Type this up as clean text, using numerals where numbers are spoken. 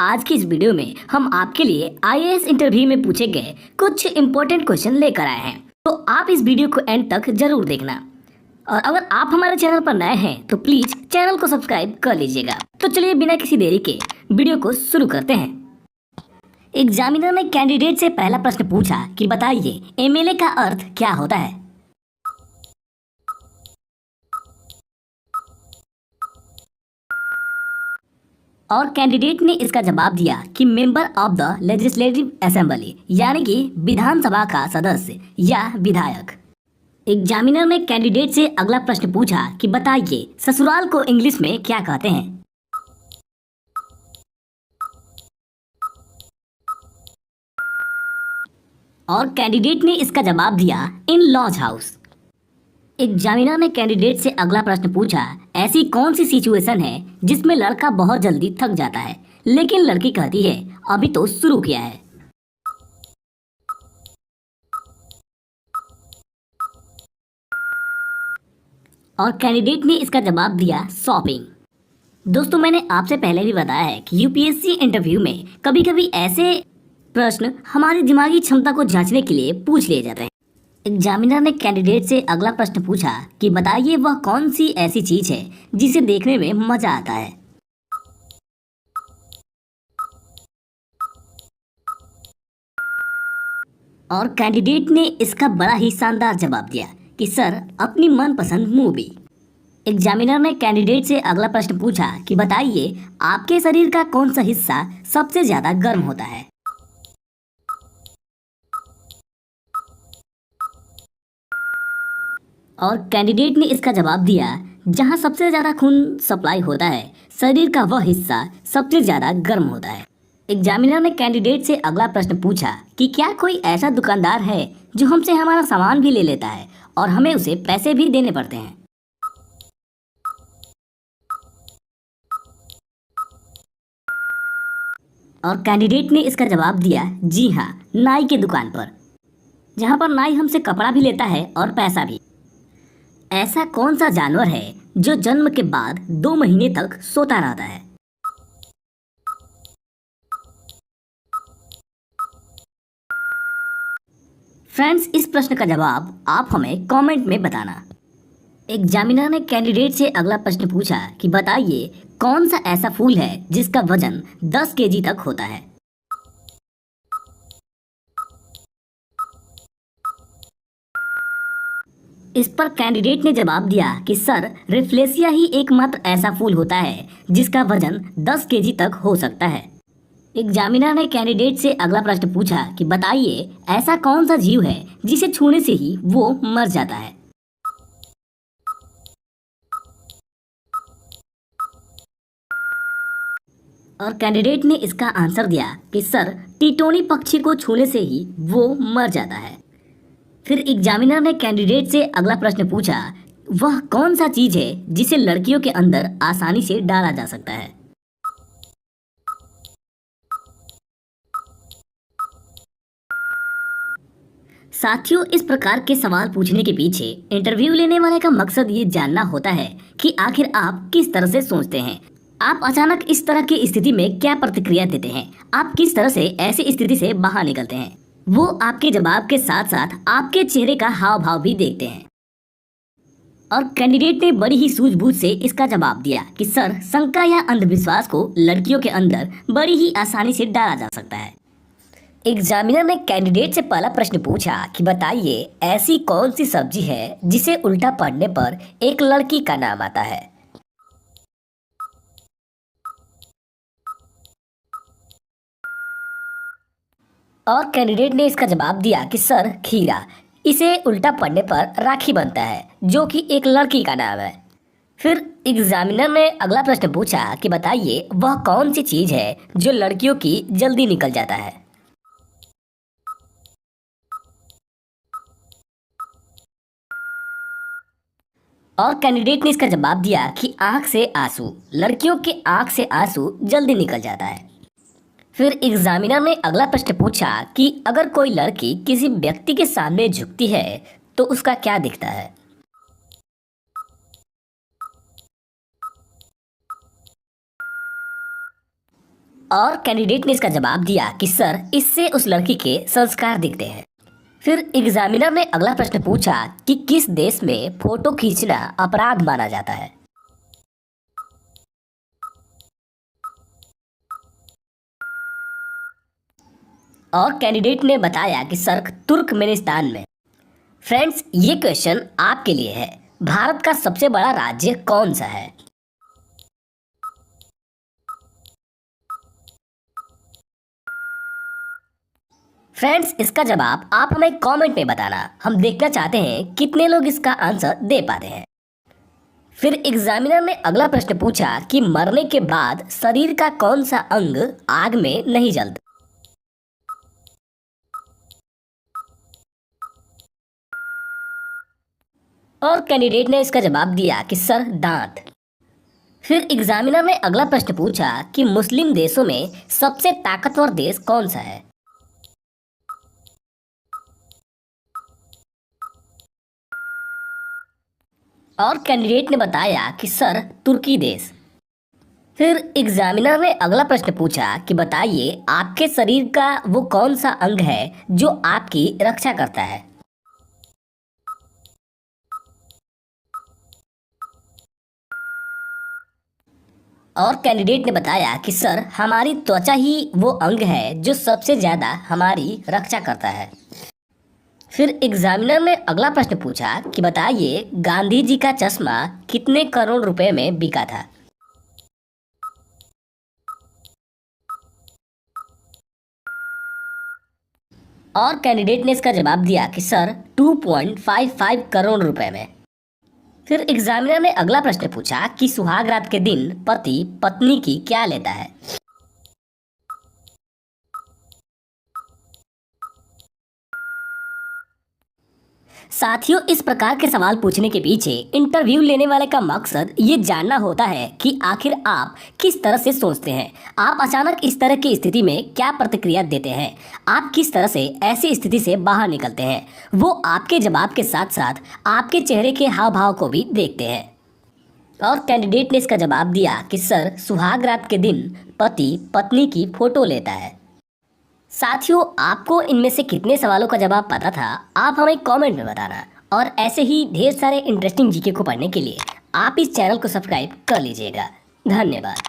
आज की इस वीडियो में हम आपके लिए आईएएस इंटरव्यू में पूछे गए कुछ इम्पोर्टेंट क्वेश्चन लेकर आए हैं, तो आप इस वीडियो को एंड तक जरूर देखना। और अगर आप हमारे चैनल पर नए हैं तो प्लीज चैनल को सब्सक्राइब कर लीजिएगा। तो चलिए बिना किसी देरी के वीडियो को शुरू करते हैं। एग्जामिनर ने कैंडिडेट से पहला प्रश्न पूछा कि बताइए एमएलए का अर्थ क्या होता है। और कैंडिडेट ने इसका जवाब दिया कि member of the legislative assembly, यानी कि विधानसभा का सदस्य या विधायक। एग्जामिनर ने कैंडिडेट से अगला प्रश्न पूछा कि बताइए ससुराल को इंग्लिश में क्या कहते हैं। और कैंडिडेट ने इसका जवाब दिया इन लॉज हाउस। एग्जामिनर ने कैंडिडेट से अगला प्रश्न पूछा ऐसी कौन सी सिचुएशन है जिसमें लड़का बहुत जल्दी थक जाता है लेकिन लड़की कहती है अभी तो शुरू किया है। और कैंडिडेट ने इसका जवाब दिया शॉपिंग। दोस्तों, मैंने आपसे पहले भी बताया है कि यूपीएससी इंटरव्यू में कभी कभी ऐसे प्रश्न हमारी दिमागी क्षमता को जांचने के लिए पूछ लिए जाते हैं। एग्जामिनर ने कैंडिडेट से अगला प्रश्न पूछा कि बताइए वह कौन सी ऐसी चीज है जिसे देखने में मजा आता है। और कैंडिडेट ने इसका बड़ा ही शानदार जवाब दिया कि सर अपनी मनपसंद मूवी। एग्जामिनर ने कैंडिडेट से अगला प्रश्न पूछा कि बताइए आपके शरीर का कौन सा हिस्सा सबसे ज्यादा गर्म होता है। और कैंडिडेट ने इसका जवाब दिया जहां सबसे ज्यादा खून सप्लाई होता है शरीर का वह हिस्सा सबसे ज्यादा गर्म होता है। एग्जामिनर ने कैंडिडेट से अगला प्रश्न पूछा कि क्या कोई ऐसा दुकानदार है जो हमसे हमारा सामान भी ले लेता है और हमें उसे पैसे भी देने पड़ते हैं। और कैंडिडेट ने इसका जवाब दिया जी हाँ, नाई की दुकान पर, जहां पर नाई हमसे कपड़ा भी लेता है और पैसा भी। ऐसा कौन सा जानवर है जो जन्म के बाद 2 महीने तक सोता रहता है। फ्रेंड्स, इस प्रश्न का जवाब आप हमें कमेंट में बताना। एग्जामिनर ने कैंडिडेट से अगला प्रश्न पूछा कि बताइए कौन सा ऐसा फूल है जिसका वजन 10 केजी तक होता है। इस पर कैंडिडेट ने जवाब दिया कि सर रिफ्लेसिया ही एकमात्र ऐसा फूल होता है जिसका वजन 10 केजी तक हो सकता है। एग्जामिनर ने कैंडिडेट से अगला प्रश्न पूछा कि बताइए ऐसा कौन सा जीव है जिसे छूने से ही वो मर जाता है। और कैंडिडेट ने इसका आंसर दिया कि सर टिटोनी पक्षी को छूने से ही वो मर जाता है। फिर एग्जामिनर ने कैंडिडेट से अगला प्रश्न पूछा वह कौन सा चीज है जिसे लड़कियों के अंदर आसानी से डाला जा सकता है। साथियों, इस प्रकार के सवाल पूछने के पीछे इंटरव्यू लेने वाले का मकसद ये जानना होता है कि आखिर आप किस तरह से सोचते हैं। आप अचानक इस तरह की स्थिति में क्या प्रतिक्रिया देते हैं, आप किस तरह से ऐसी स्थिति से बाहर निकलते हैं। वो आपके जवाब के साथ साथ आपके चेहरे का हाव भाव भी देखते हैं। और कैंडिडेट ने बड़ी ही सूझबूझ से इसका जवाब दिया कि सर शंका या अंधविश्वास को लड़कियों के अंदर बड़ी ही आसानी से डाला जा सकता है। एग्जामिनर ने कैंडिडेट से पहला प्रश्न पूछा कि बताइए ऐसी कौन सी सब्जी है जिसे उल्टा पढ़ने पर एक लड़की का नाम आता है। और कैंडिडेट ने इसका जवाब दिया कि सर खीरा, इसे उल्टा पढ़ने पर राखी बनता है जो कि एक लड़की का नाम है। फिर एग्जामिनर ने अगला प्रश्न पूछा कि बताइए वह कौन सी चीज है जो लड़कियों की जल्दी निकल जाता है। और कैंडिडेट ने इसका जवाब दिया कि आंख से आंसू, लड़कियों के आंख से आंसू जल्दी निकल जाता है। फिर एग्जामिनर ने अगला प्रश्न पूछा कि अगर कोई लड़की किसी व्यक्ति के सामने झुकती है तो उसका क्या दिखता है। और कैंडिडेट ने इसका जवाब दिया कि सर इससे उस लड़की के संस्कार दिखते हैं। फिर एग्जामिनर ने अगला प्रश्न पूछा कि किस देश में फोटो खींचना अपराध माना जाता है। और कैंडिडेट ने बताया कि सर तुर्कमेनिस्तान में। फ्रेंड्स, ये क्वेश्चन आपके लिए है। भारत का सबसे बड़ा राज्य कौन सा है? फ्रेंड्स, इसका जवाब आप हमें कमेंट में बताना। हम देखना चाहते हैं कितने लोग इसका आंसर दे पाते हैं। फिर एग्जामिनर ने अगला प्रश्न पूछा कि मरने के बाद शरीर का कौन सा अंग आग में नहीं जलता? और कैंडिडेट ने इसका जवाब दिया कि सर दांत। फिर एग्जामिनर ने अगला प्रश्न पूछा कि मुस्लिम देशों में सबसे ताकतवर देश कौन सा है? और कैंडिडेट ने बताया कि सर तुर्की देश। फिर एग्जामिनर ने अगला प्रश्न पूछा कि बताइए आपके शरीर का वो कौन सा अंग है जो आपकी रक्षा करता है? और कैंडिडेट ने बताया कि सर हमारी त्वचा ही वो अंग है जो सबसे ज़्यादा हमारी रक्षा करता है। फिर एग्जामिनर ने अगला प्रश्न पूछा कि बताइए गांधी जी का चश्मा कितने करोड़ रुपए में बिका था? और कैंडिडेट ने इसका जवाब दिया कि सर 2.55 करोड़ रुपए में। फिर एग्जामिनर ने अगला प्रश्न पूछा कि सुहाग रात के दिन पति पत्नी की क्या लेता है? साथियों, इस प्रकार के सवाल पूछने के पीछे इंटरव्यू लेने वाले का मकसद ये जानना होता है कि आखिर आप किस तरह से सोचते हैं। आप अचानक इस तरह की स्थिति में क्या प्रतिक्रिया देते हैं, आप किस तरह से ऐसी स्थिति से बाहर निकलते हैं, वो आपके जवाब के साथ साथ आपके चेहरे के हाव भाव को भी देखते हैं। और कैंडिडेट ने इसका जवाब दिया कि सर सुहाग रात के दिन पति पत्नी की फोटो लेता है। साथियों, आपको इनमें से कितने सवालों का जवाब पता था, आप हमें कमेंट में बताना। और ऐसे ही ढेर सारे इंटरेस्टिंग जीके को पढ़ने के लिए आप इस चैनल को सब्सक्राइब कर लीजिएगा। धन्यवाद।